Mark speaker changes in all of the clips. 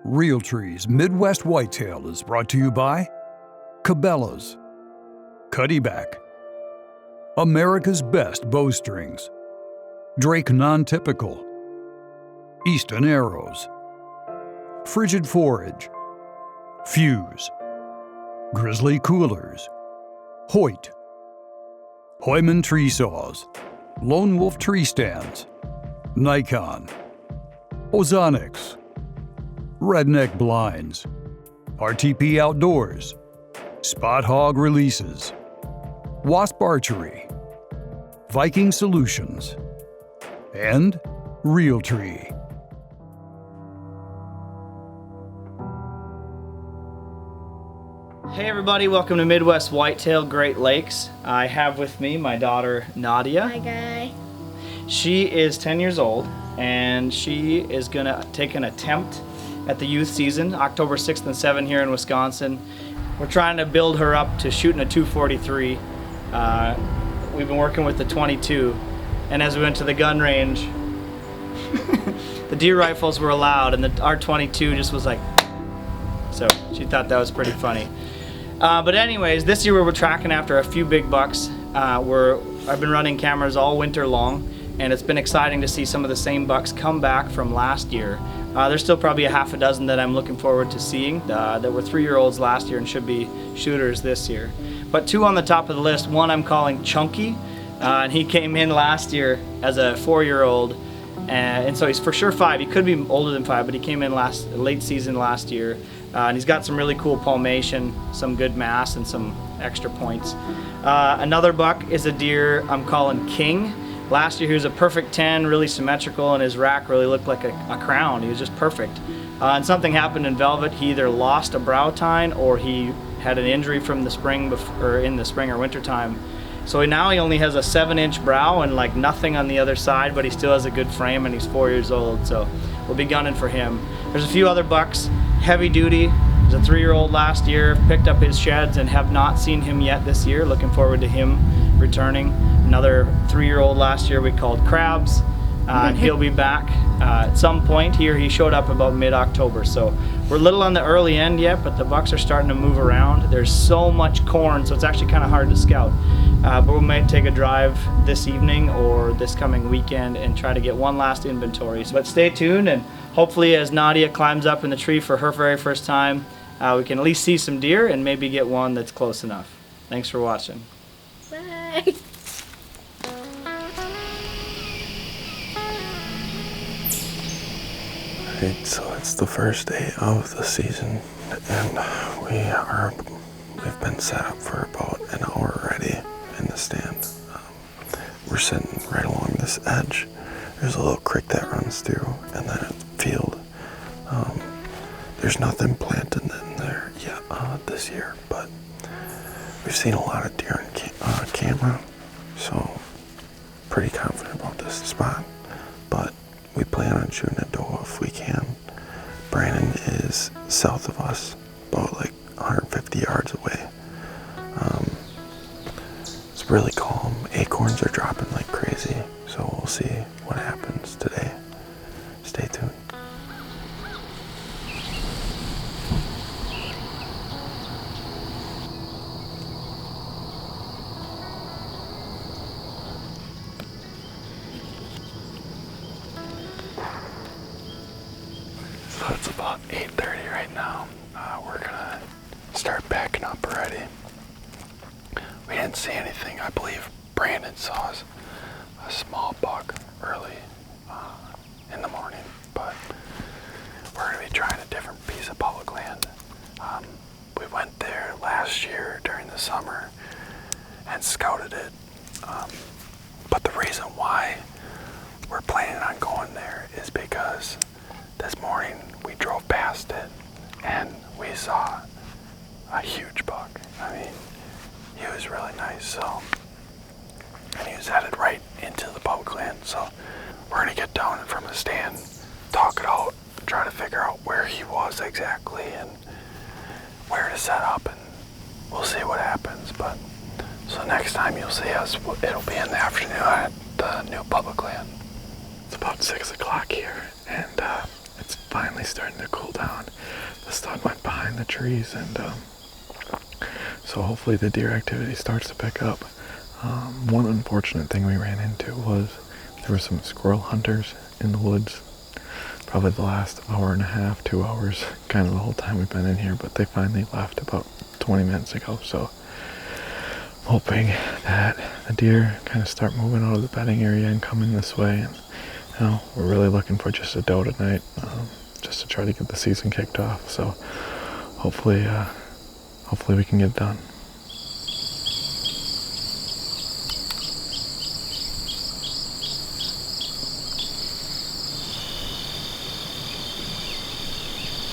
Speaker 1: Realtree's Midwest Whitetail is brought to you by Cabela's, Cuddyback, America's Best Bowstrings, Drake Non-Typical, Easton Arrows, Frigid Forage, Fuse, Grizzly Coolers, Hoyt, Hoyman Tree Saws, Lone Wolf Tree Stands, Nikon, Ozonics, Redneck Blinds, RTP Outdoors, Spot Hog Releases, Wasp Archery, Viking Solutions, and Realtree.
Speaker 2: Hey everybody, welcome to Midwest Whitetail Great Lakes. I have with me my daughter Nadia.
Speaker 3: Hi guy.
Speaker 2: She is 10 years old and she is gonna take an attempt at the youth season, October 6th and 7th here in Wisconsin. We're trying to build her up to shooting a 243. We've been working with the 22, and as we went to the gun range, the deer rifles were allowed and the R22 just was like, so she thought that was pretty funny. But anyways, this year we're tracking after a few big bucks. I've been running cameras all winter long, and it's been exciting to see some of the same bucks come back from last year. There's still probably a half a dozen that I'm looking forward to seeing that were 3-year-olds last year and should be shooters this year. But two on the top of the list, one I'm calling Chunky, and he came in last year as a 4-year-old, and so he's for sure 5. He could be older than 5, but he came in late season last year. And he's got some really cool palmation, some good mass, and some extra points. Another buck is a deer I'm calling King. Last year he was a perfect 10, really symmetrical, and his rack really looked like a crown. He was just perfect. And something happened in velvet. He either lost a brow tine or he had an injury from the spring, or in the spring or winter time. So now he only has a 7-inch brow and like nothing on the other side, but he still has a good frame and he's 4 years old. So we'll be gunning for him. There's a few other bucks. Heavy Duty was a 3-year-old last year, picked up his sheds and have not seen him yet this year. Looking forward to him returning. Another 3-year-old last year we called Krabs, and he'll be back at some point here. He showed up about mid-October, so we're a little on the early end yet, but the bucks are starting to move around. There's so much corn, so it's actually kind of hard to scout. But we might take a drive this evening or this coming weekend and try to get one last inventory. But stay tuned, and hopefully as Nadia climbs up in the tree for her very first time, we can at least see some deer and maybe get one that's close enough. Thanks for watching.
Speaker 3: Bye.
Speaker 4: Alright, so it's the first day of the season, and we've been set up for about an hour already in the stand. We're sitting right along this edge. There's a little creek that runs through, and then a field. There's nothing planted in there yet this year, but we've seen a lot of deer on camera, so pretty confident about this spot. But we plan on shooting a doe if we can. Brandon is south of us, about like 150 yards away. It's really calm. Acorns are dropping like crazy, so we'll see what happens today. Stay tuned. So it's about 8:30 right now. We're gonna start backing up already. We didn't see anything. I believe Brandon saw a small buck early in the morning, but we're gonna be trying a different piece of public land. We went there last year during the summer and scouted it, but the reason why we're planning on going there is because this morning we drove past it and we saw a huge buck. I mean, he was really nice, and he was headed right into the public land. So we're gonna get down in front of the stand, talk it out, try to figure out where he was exactly and where to set up, and we'll see what happens. But so next time you'll see us, it'll be in the afternoon at the new public land. It's about 6 o'clock here, and it's finally starting to cool down. stud went behind the trees, and so hopefully the deer activity starts to pick up. One unfortunate thing we ran into was there were some squirrel hunters in the woods, probably the last hour and a half, 2 hours, kind of the whole time we've been in here, but they finally left about 20 minutes ago, so I'm hoping that the deer kind of start moving out of the bedding area and coming this way. And you know, we're really looking for just a doe tonight, just to try to get the season kicked off, so hopefully we can get it done.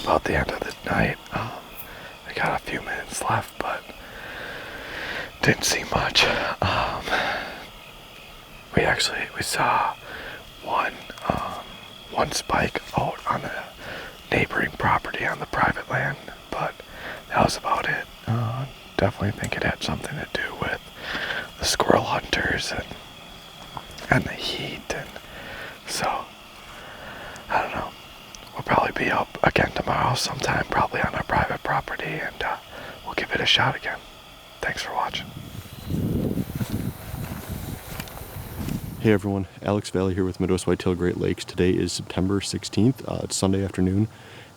Speaker 4: About the end of the night. We got a few minutes left, but didn't see much. We saw one spike out on the neighboring property on the private land, but that was about it. Definitely think it had something to do with the squirrel hunters and the heat, and so I don't know. We'll probably be up again tomorrow sometime, probably on our private property, and we'll give it a shot again. Thanks for watching.
Speaker 3: Hey everyone, Alex Valley here with Midwest Whitetail Great Lakes. Today is September 16th. It's Sunday afternoon.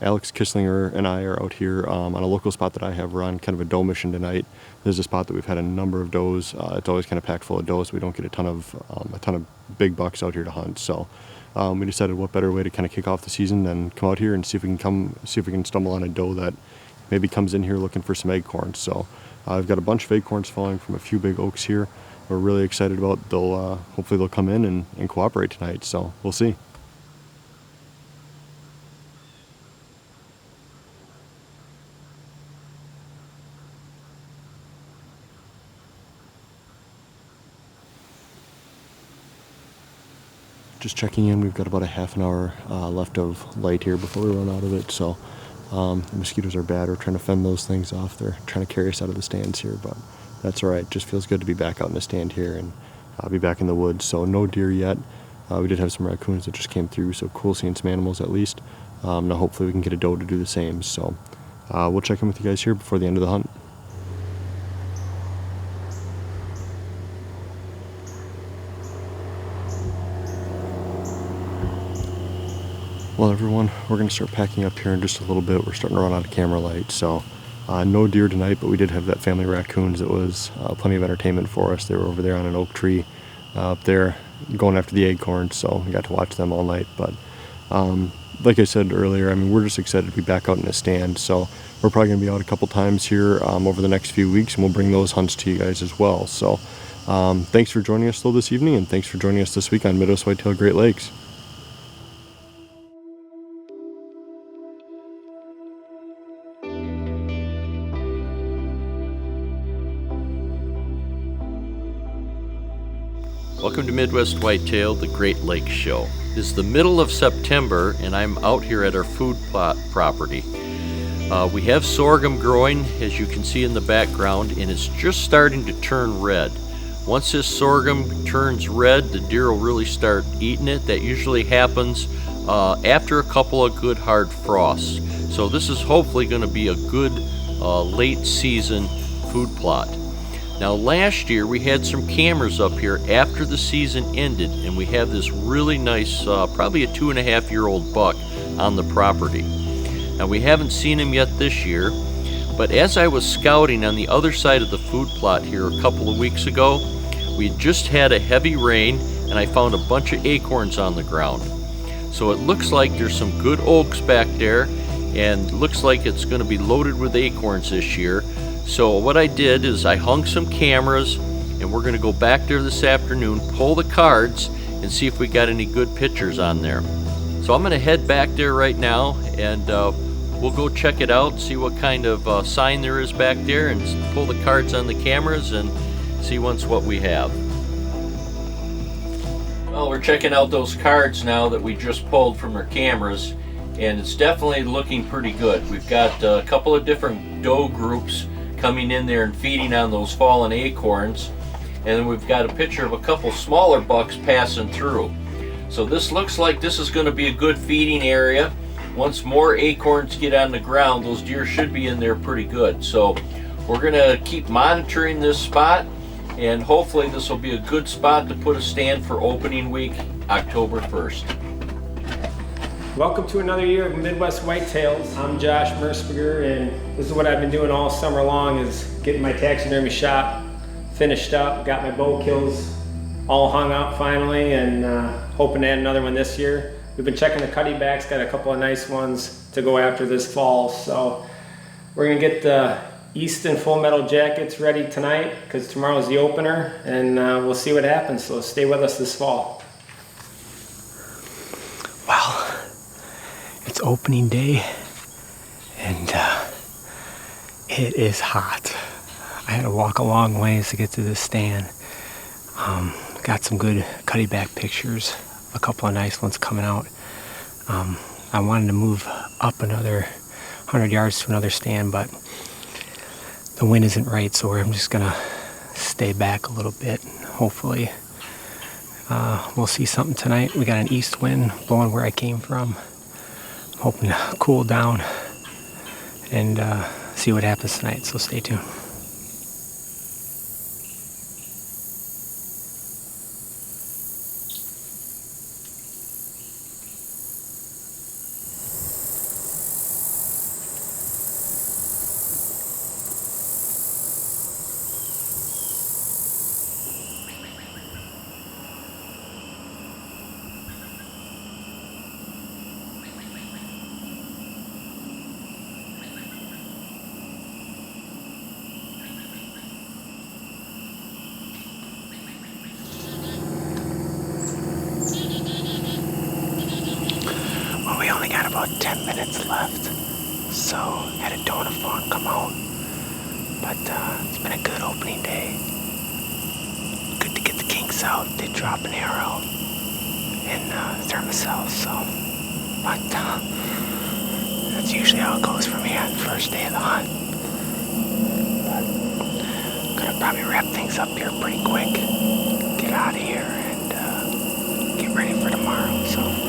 Speaker 3: Alex Kisslinger and I are out here on a local spot that I have. We're on kind of a doe mission tonight. This is a spot that we've had a number of does. It's always kind of packed full of does. We don't get a ton of big bucks out here to hunt. So we decided what better way to kind of kick off the season than come out here and see if we can stumble on a doe that maybe comes in here looking for some acorns. So I've got a bunch of acorns falling from a few big oaks here. We're really excited about hopefully they'll come in and cooperate tonight, so we'll see. Just checking in, we've got about a half an hour left of light here before we run out of it, so the mosquitoes are bad. We're trying to fend those things off. They're trying to carry us out of the stands here, but that's all right. Just feels good to be back out in the stand here and be back in the woods. So no deer yet. We did have some raccoons that just came through, so cool seeing some animals at least. Now hopefully we can get a doe to do the same. So we'll check in with you guys here before the end of the hunt. Well everyone, we're going to start packing up here in just a little bit. We're starting to run out of camera light, so no deer tonight, but we did have that family of raccoons. It was plenty of entertainment for us. They were over there on an oak tree up there going after the acorns, so we got to watch them all night. But like I said earlier, I mean, we're just excited to be back out in the stand, so we're probably going to be out a couple times here over the next few weeks, and we'll bring those hunts to you guys as well. So thanks for joining us though this evening, and thanks for joining us this week on Midwest Whitetail Great Lakes.
Speaker 5: Welcome to Midwest Whitetail, the Great Lakes Show. It is the middle of September and I'm out here at our food plot property. We have sorghum growing, as you can see in the background, and it's just starting to turn red. Once this sorghum turns red, the deer will really start eating it. That usually happens after a couple of good hard frosts. So this is hopefully going to be a good late season food plot. Now last year we had some cameras up here after the season ended, and we have this really nice, probably a 2.5-year-old buck on the property. Now we haven't seen him yet this year, but as I was scouting on the other side of the food plot here a couple of weeks ago, we just had a heavy rain and I found a bunch of acorns on the ground. So it looks like there's some good oaks back there, and looks like it's going to be loaded with acorns this year. So what I did is I hung some cameras, and we're going to go back there this afternoon, pull the cards, and see if we got any good pictures on there. So I'm going to head back there right now, and we'll go check it out, see what kind of sign there is back there, and pull the cards on the cameras and see what we have. Well, we're checking out those cards now that we just pulled from our cameras, and it's definitely looking pretty good. We've got a couple of different doe groups coming in there and feeding on those fallen acorns, and then we've got a picture of a couple smaller bucks passing through. So this looks like this is going to be a good feeding area. Once more acorns get on the ground, those deer should be in there pretty good. So we're gonna keep monitoring this spot, and hopefully this will be a good spot to put a stand for opening week, October 1st.
Speaker 6: Welcome to another year of Midwest Whitetails. I'm Josh Mersberger, and this is what I've been doing all summer long, is getting my taxidermy shop finished up, got my bow kills all hung up finally, and hoping to add another one this year. We've been checking the cutty backs, got a couple of nice ones to go after this fall, so we're gonna get the Easton Full Metal Jackets ready tonight, because tomorrow's the opener, and we'll see what happens, so stay with us this fall.
Speaker 7: Well, it's opening day, and it is hot. I had to walk a long ways to get to this stand. Got some good cutty back pictures, a couple of nice ones coming out. I wanted to move up another 100 yards to another stand, but the wind isn't right, so I'm just gonna stay back a little bit. Hopefully we'll see something tonight. We got an east wind blowing where I came from. Hoping to cool down and see what happens tonight, so stay tuned. We only got about 10 minutes left, so had a donut fawn come out, but it's been a good opening day. Good to get the kinks out. Did drop an arrow in thermocell, so, but that's usually how it goes for me on the first day of the hunt. But gonna probably wrap things up here pretty quick, get out of here, and get ready for tomorrow. So.